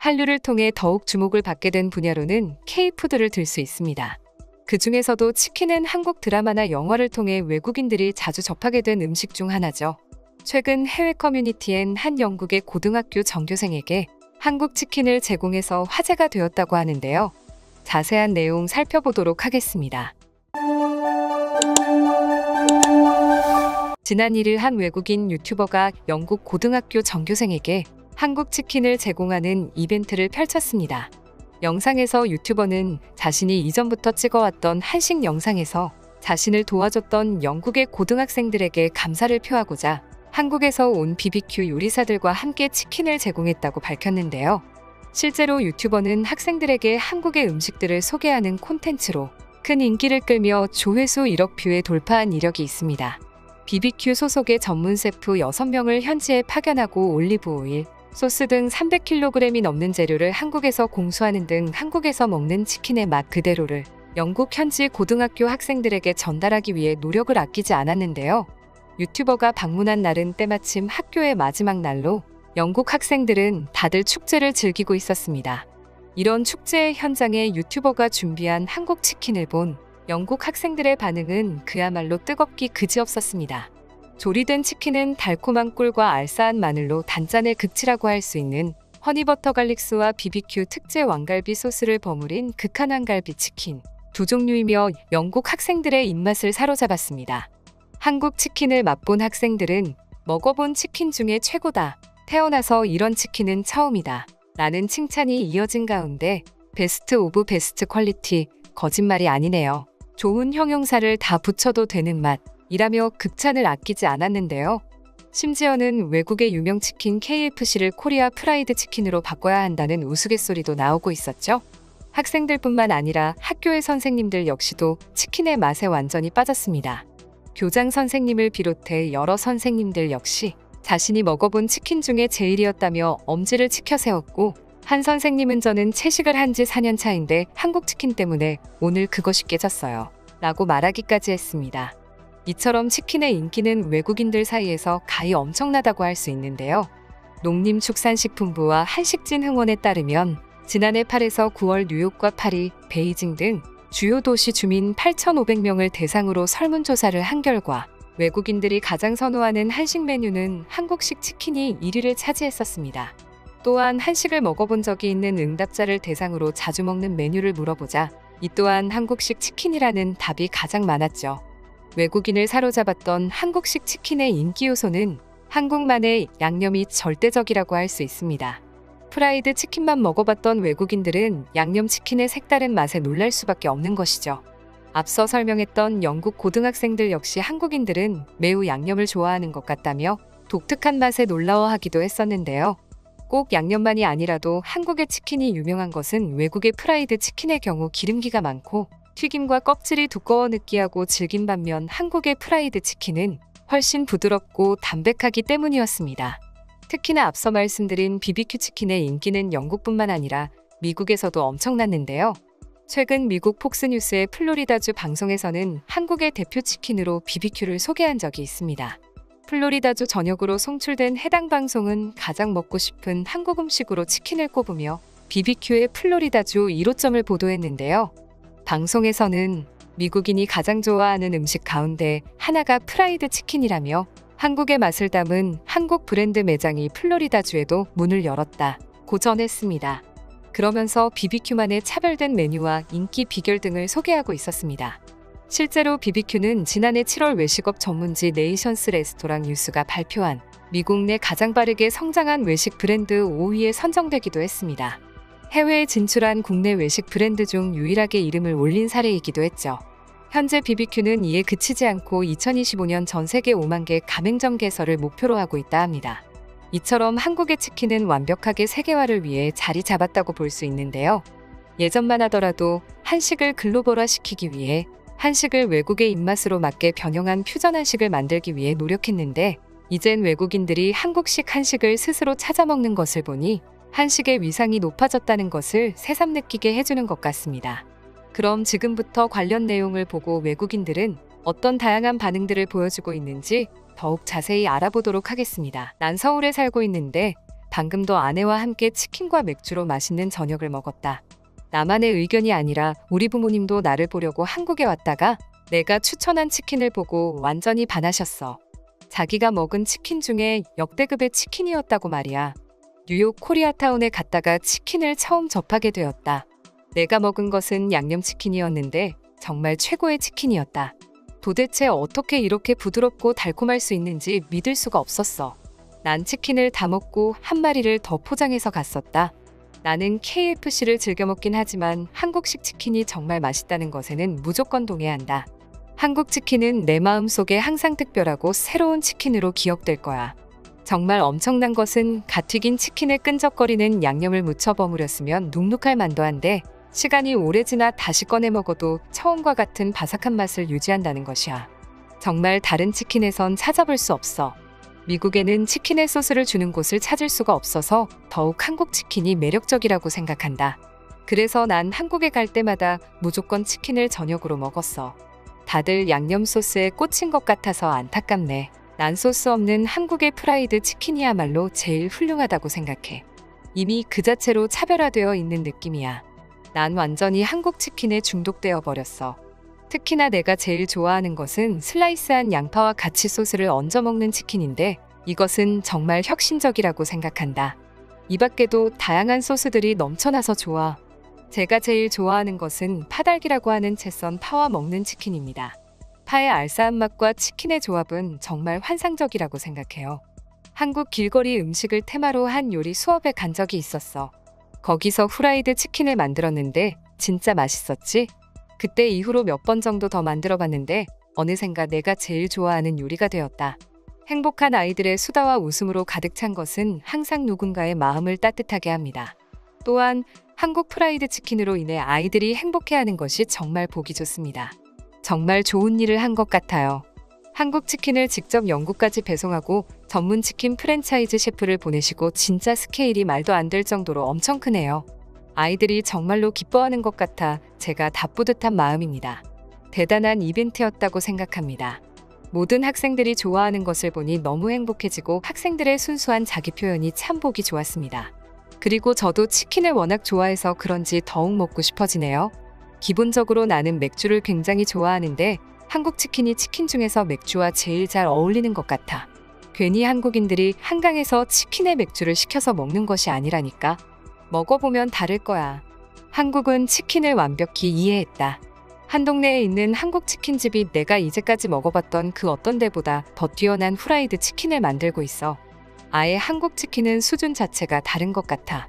한류를 통해 더욱 주목을 받게 된 분야로는 K-푸드를 들 수 있습니다. 그 중에서도 치킨은 한국 드라마나 영화를 통해 외국인들이 자주 접하게 된 음식 중 하나죠. 최근 해외 커뮤니티엔 한 영국의 고등학교 전교생에게 한국 치킨을 제공해서 화제가 되었다고 하는데요. 자세한 내용 살펴보도록 하겠습니다. 지난 1일 한 외국인 유튜버가 영국 고등학교 전교생에게 한국 치킨을 제공하는 이벤트를 펼쳤습니다. 영상에서 유튜버는 자신이 이전부터 찍어왔던 한식 영상에서 자신을 도와줬던 영국의 고등학생들에게 감사를 표하고자 한국에서 온 BBQ 요리사들과 함께 치킨을 제공했다고 밝혔는데요. 실제로 유튜버는 학생들에게 한국의 음식들을 소개하는 콘텐츠로 큰 인기를 끌며 조회수 1억 뷰에 돌파한 이력이 있습니다. BBQ 소속의 전문 셰프 6명을 현지에 파견하고 올리브 오일, 소스 등 300kg이 넘는 재료를 한국에서 공수하는 등 한국에서 먹는 치킨의 맛 그대로를 영국 현지 고등학교 학생들에게 전달하기 위해 노력을 아끼지 않았는데요. 유튜버가 방문한 날은 때마침 학교의 마지막 날로 영국 학생들은 다들 축제를 즐기고 있었습니다. 이런 축제의 현장에 유튜버가 준비한 한국 치킨을 본 영국 학생들의 반응은 그야말로 뜨겁기 그지없었습니다. 조리된 치킨은 달콤한 꿀과 알싸한 마늘로 단짠의 극치라고 할 수 있는 허니버터 갈릭스와 BBQ 특제 왕갈비 소스를 버무린 극한 왕갈비 치킨 두 종류이며 영국 학생들의 입맛을 사로잡았습니다. 한국 치킨을 맛본 학생들은 먹어본 치킨 중에 최고다. 태어나서 이런 치킨은 처음이다. 라는 칭찬이 이어진 가운데 베스트 오브 베스트 퀄리티, 거짓말이 아니네요. 좋은 형용사를 다 붙여도 되는 맛이라며 극찬을 아끼지 않았는데요. 심지어는 외국의 유명 치킨 KFC를 코리아 프라이드 치킨으로 바꿔야 한다는 우스갯소리도 나오고 있었죠. 학생들뿐만 아니라 학교의 선생님들 역시도 치킨의 맛에 완전히 빠졌습니다. 교장 선생님을 비롯해 여러 선생님들 역시 자신이 먹어본 치킨 중에 제일이었다며 엄지를 치켜 세웠고, 한 선생님은 저는 채식을 한 지 4년 차인데 한국 치킨 때문에 오늘 그것이 깨졌어요. 라고 말하기까지 했습니다. 이처럼 치킨의 인기는 외국인들 사이에서 가히 엄청나다고 할 수 있는데요. 농림축산식품부와 한식진흥원에 따르면 지난해 8에서 9월 뉴욕과 파리, 베이징 등 주요 도시 주민 8,500명을 대상으로 설문조사를 한 결과 외국인들이 가장 선호하는 한식 메뉴는 한국식 치킨이 1위를 차지했었습니다. 또한 한식을 먹어본 적이 있는 응답자를 대상으로 자주 먹는 메뉴를 물어보자 이 또한 한국식 치킨이라는 답이 가장 많았죠. 외국인을 사로잡았던 한국식 치킨의 인기 요소는 한국만의 양념이 절대적이라고 할 수 있습니다. 프라이드 치킨만 먹어봤던 외국인들은 양념치킨의 색다른 맛에 놀랄 수밖에 없는 것이죠. 앞서 설명했던 영국 고등학생들 역시 한국인들은 매우 양념을 좋아하는 것 같다며 독특한 맛에 놀라워하기도 했었는데요. 꼭 양념만이 아니라도 한국의 치킨이 유명한 것은 외국의 프라이드 치킨의 경우 기름기가 많고 튀김과 껍질이 두꺼워 느끼하고 질긴 반면 한국의 프라이드 치킨은 훨씬 부드럽고 담백하기 때문이었습니다. 특히나 앞서 말씀드린 BBQ 치킨의 인기는 영국뿐만 아니라 미국에서도 엄청났는데요. 최근 미국 폭스뉴스의 플로리다주 방송에서는 한국의 대표 치킨으로 BBQ를 소개한 적이 있습니다. 플로리다주 전역으로 송출된 해당 방송은 가장 먹고 싶은 한국 음식으로 치킨을 꼽으며 BBQ의 플로리다주 1호점을 보도했는데요. 방송에서는 미국인이 가장 좋아하는 음식 가운데 하나가 프라이드 치킨이라며 한국의 맛을 담은 한국 브랜드 매장이 플로리다주에도 문을 열었다고 전했습니다. 그러면서 BBQ만의 차별된 메뉴와 인기 비결 등을 소개하고 있었습니다. 실제로 BBQ는 지난해 7월 외식업 전문지 네이션스 레스토랑 뉴스가 발표한 미국 내 가장 빠르게 성장한 외식 브랜드 5위에 선정되기도 했습니다. 해외에 진출한 국내 외식 브랜드 중 유일하게 이름을 올린 사례이기도 했죠. 현재 BBQ는 이에 그치지 않고 2025년 전 세계 5만 개 가맹점 개설을 목표로 하고 있다 합니다. 이처럼 한국의 치킨은 완벽하게 세계화를 위해 자리 잡았다고 볼 수 있는데요. 예전만 하더라도 한식을 글로벌화시키기 위해 한식을 외국의 입맛으로 맞게 변형한 퓨전 한식을 만들기 위해 노력했는데 이젠 외국인들이 한국식 한식을 스스로 찾아 먹는 것을 보니 한식의 위상이 높아졌다는 것을 새삼 느끼게 해주는 것 같습니다. 그럼 지금부터 관련 내용을 보고 외국인들은 어떤 다양한 반응들을 보여주고 있는지 더욱 자세히 알아보도록 하겠습니다. 난 서울에 살고 있는데 방금도 아내와 함께 치킨과 맥주로 맛있는 저녁을 먹었다. 나만의 의견이 아니라 우리 부모님도 나를 보려고 한국에 왔다가 내가 추천한 치킨을 보고 완전히 반하셨어. 자기가 먹은 치킨 중에 역대급의 치킨이었다고 말이야. 뉴욕 코리아타운에 갔다가 치킨을 처음 접하게 되었다. 내가 먹은 것은 양념치킨이었는데 정말 최고의 치킨이었다. 도대체 어떻게 이렇게 부드럽고 달콤할 수 있는지 믿을 수가 없었어. 난 치킨을 다 먹고 한 마리를 더 포장해서 갔었다. 나는 KFC를 즐겨 먹긴 하지만 한국식 치킨이 정말 맛있다는 것에는 무조건 동의한다. 한국 치킨은 내 마음속에 항상 특별하고 새로운 치킨으로 기억될 거야. 정말 엄청난 것은 갓 튀긴 치킨에 끈적거리는 양념을 묻혀 버무렸으면 눅눅할 만도 한데 시간이 오래 지나 다시 꺼내 먹어도 처음과 같은 바삭한 맛을 유지한다는 것이야. 정말 다른 치킨에선 찾아볼 수 없어. 미국에는 치킨에 소스를 주는 곳을 찾을 수가 없어서 더욱 한국 치킨이 매력적이라고 생각한다. 그래서 난 한국에 갈 때마다 무조건 치킨을 저녁으로 먹었어. 다들 양념 소스에 꽂힌 것 같아서 안타깝네. 난 소스 없는 한국의 프라이드 치킨이야말로 제일 훌륭하다고 생각해. 이미 그 자체로 차별화되어 있는 느낌이야. 난 완전히 한국 치킨에 중독되어 버렸어. 특히나 내가 제일 좋아하는 것은 슬라이스한 양파와 같이 소스를 얹어 먹는 치킨인데 이것은 정말 혁신적이라고 생각한다. 이 밖에도 다양한 소스들이 넘쳐나서 좋아. 제가 제일 좋아하는 것은 파달기라고 하는 채 썬 파와 먹는 치킨입니다. 파의 알싸한 맛과 치킨의 조합은 정말 환상적이라고 생각해요. 한국 길거리 음식을 테마로 한 요리 수업에 간 적이 있었어. 거기서 후라이드 치킨을 만들었는데 진짜 맛있었지? 그때 이후로 몇 번 정도 더 만들어봤는데 어느샌가 내가 제일 좋아하는 요리가 되었다. 행복한 아이들의 수다와 웃음으로 가득 찬 것은 항상 누군가의 마음을 따뜻하게 합니다. 또한 한국 프라이드 치킨으로 인해 아이들이 행복해하는 것이 정말 보기 좋습니다. 정말 좋은 일을 한 것 같아요. 한국 치킨을 직접 영국까지 배송하고 전문 치킨 프랜차이즈 셰프를 보내시고 진짜 스케일이 말도 안 될 정도로 엄청 크네요. 아이들이 정말로 기뻐하는 것 같아 제가 다 뿌듯한 마음입니다. 대단한 이벤트였다고 생각합니다. 모든 학생들이 좋아하는 것을 보니 너무 행복해지고 학생들의 순수한 자기 표현이 참 보기 좋았습니다. 그리고 저도 치킨을 워낙 좋아해서 그런지 더욱 먹고 싶어지네요. 기본적으로 나는 맥주를 굉장히 좋아하는데 한국 치킨이 치킨 중에서 맥주와 제일 잘 어울리는 것 같아. 괜히 한국인들이 한강에서 치킨에 맥주를 시켜서 먹는 것이 아니라니까. 먹어보면 다를 거야. 한국은 치킨을 완벽히 이해했다. 한 동네에 있는 한국 치킨집이 내가 이제까지 먹어봤던 그 어떤 데보다 더 뛰어난 후라이드 치킨을 만들고 있어. 아예 한국 치킨은 수준 자체가 다른 것 같아.